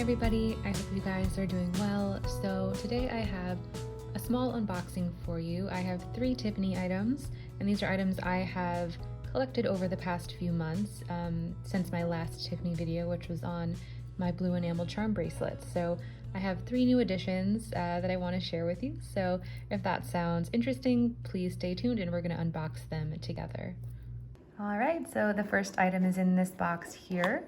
everybody, I hope you guys are doing well. So today I have a small unboxing for you. I have 3 Tiffany items, and these are items I have collected over the past few months since my last Tiffany video, which was on my blue enamel charm bracelet. So I have 3 new additions that I want to share with you. So if that sounds interesting, please stay tuned and we're going to unbox them together. All right, so the first item is in this box here.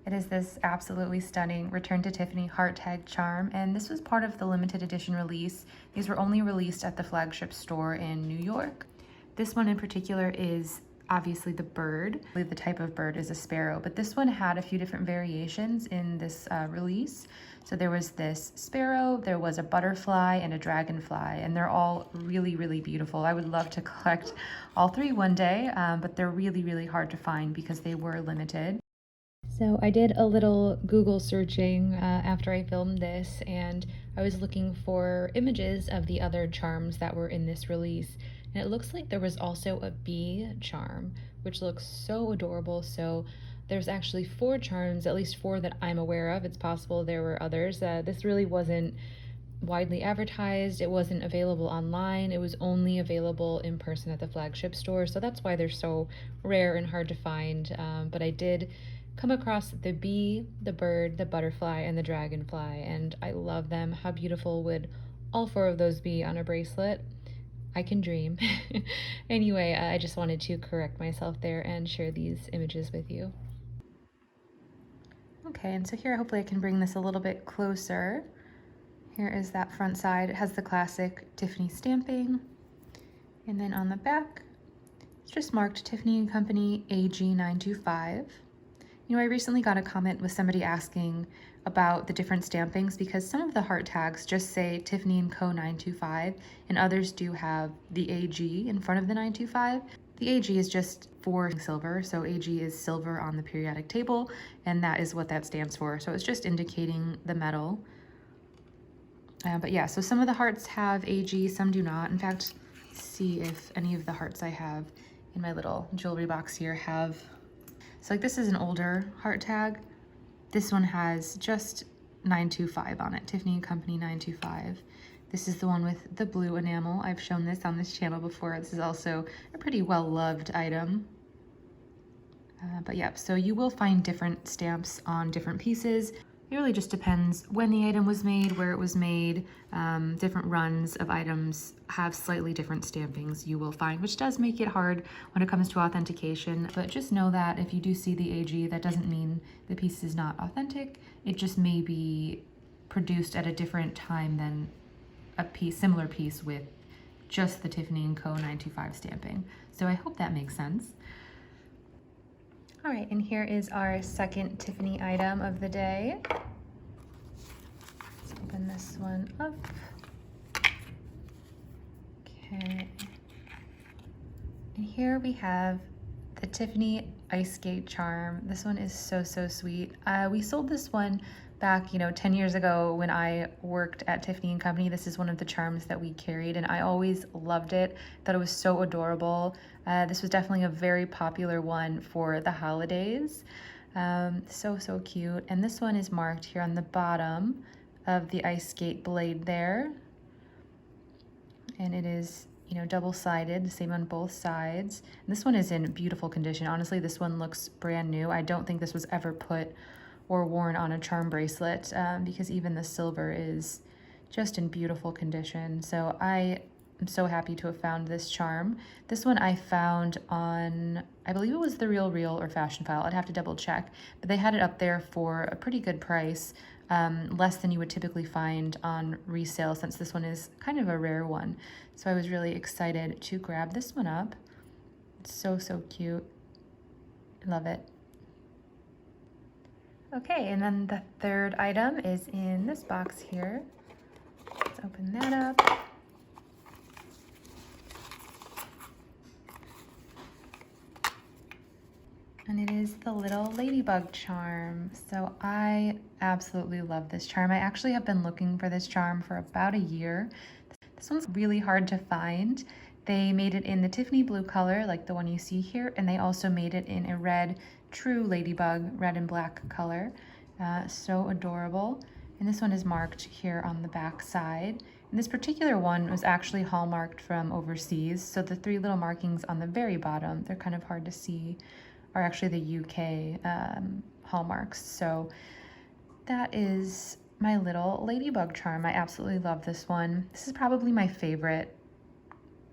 It is this absolutely stunning Return to Tiffany heart tag charm, and this was part of the limited edition release. These were only released at the flagship store in New York. This one in particular is obviously the bird. The type of bird is a sparrow, but this one had a few different variations in this release. So there was this sparrow, there was a butterfly, and a dragonfly, and they're all really, really beautiful. I would love to collect all 3 one day, but they're really, really hard to find because they were limited. So I did a little Google searching after I filmed this, and I was looking for images of the other charms that were in this release. And it looks like there was also a bee charm, which looks so adorable. So there's actually 4 charms, at least 4 that I'm aware of. It's possible there were others. This really wasn't widely advertised. It wasn't available online. It was only available in person at the flagship store. So that's why they're so rare and hard to find. But I did come across the bee, the bird, the butterfly, and the dragonfly, and I love them. How beautiful would all 4 of those be on a bracelet? I can dream. Anyway, I just wanted to correct myself there and share these images with you. Okay, and so here hopefully I can bring this a little bit closer. Here is that front side. It has the classic Tiffany stamping, and then on the back it's just marked Tiffany & Company AG925. You know, I recently got a comment with somebody asking about the different stampings because some of the heart tags just say Tiffany & Co 925 and others do have the AG in front of the 925. The AG is just for silver, so AG is silver on the periodic table, and that is what that stands for. So it's just indicating the metal. But yeah, so some of the hearts have AG, some do not. In fact, let's see if any of the hearts I have in my little jewelry box here have. So like this is an older heart tag. This one has just 925 on it, Tiffany & Company 925. This is the one with the blue enamel. I've shown this on this channel before. This is also a pretty well-loved item. But yeah, so you will find different stamps on different pieces. It really just depends when the item was made, where it was made. Different runs of items have slightly different stampings you will find, which does make it hard when it comes to authentication. But just know that if you do see the AG, that doesn't mean the piece is not authentic. It just may be produced at a different time than a similar piece with just the Tiffany & Co 925 stamping. So I hope that makes sense. All right, and here is our second Tiffany item of the day. Let's open this one up. Okay. And here we have the Tiffany Ice Skate charm. This one is so, so sweet. We sold this one back, 10 years ago when I worked at Tiffany & Company. This is one of the charms that we carried, and I always loved it. Thought it was so adorable. This was definitely a very popular one for the holidays. So, so cute. And this one is marked here on the bottom of the ice skate blade there. And it is, double-sided, the same on both sides. And this one is in beautiful condition. Honestly, this one looks brand new. I don't think this was ever put or worn on a charm bracelet because even the silver is just in beautiful condition. So I am so happy to have found this charm. This one I found on, I believe it was The Real Real or Fashion File. I'd have to double check, but they had it up there for a pretty good price, less than you would typically find on resale since this one is kind of a rare one. So I was really excited to grab this one up. It's so, so cute. I love it. Okay, and then the third item is in this box here. Let's open that up. And it is the little Ladybug Charm. So I absolutely love this charm. I actually have been looking for this charm for about a year. This one's really hard to find. They made it in the Tiffany blue color, like the one you see here, and they also made it in a red, true Ladybug, red and black color. So adorable. And this one is marked here on the back side. And this particular one was actually hallmarked from overseas. So the three little markings on the very bottom, they're kind of hard to see, are actually the UK hallmarks. So that is my little Ladybug charm. I absolutely love this one. This is probably my favorite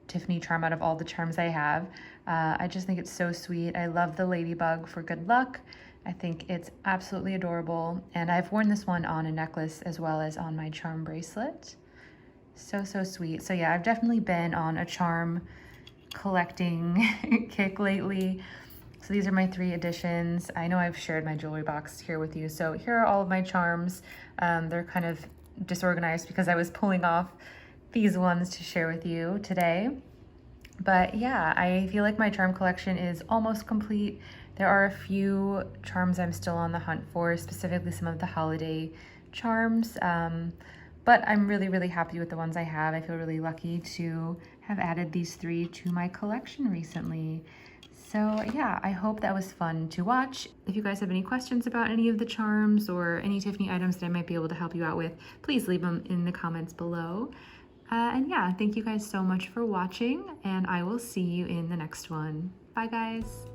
Tiffany charm out of all the charms I have. I just think it's so sweet. I love the ladybug for good luck. I think it's absolutely adorable. And I've worn this one on a necklace as well as on my charm bracelet. So, so sweet. So yeah, I've definitely been on a charm collecting kick lately. So these are my 3 additions. I know I've shared my jewelry box here with you. So here are all of my charms. They're kind of disorganized because I was pulling off these ones to share with you today. But yeah, I feel like my charm collection is almost complete. There are a few charms I'm still on the hunt for, specifically some of the holiday charms. But I'm really, really happy with the ones I have. I feel really lucky to have added these 3 to my collection recently. So yeah, I hope that was fun to watch. If you guys have any questions about any of the charms or any Tiffany items that I might be able to help you out with, please leave them in the comments below. And yeah, thank you guys so much for watching, and I will see you in the next one. Bye guys.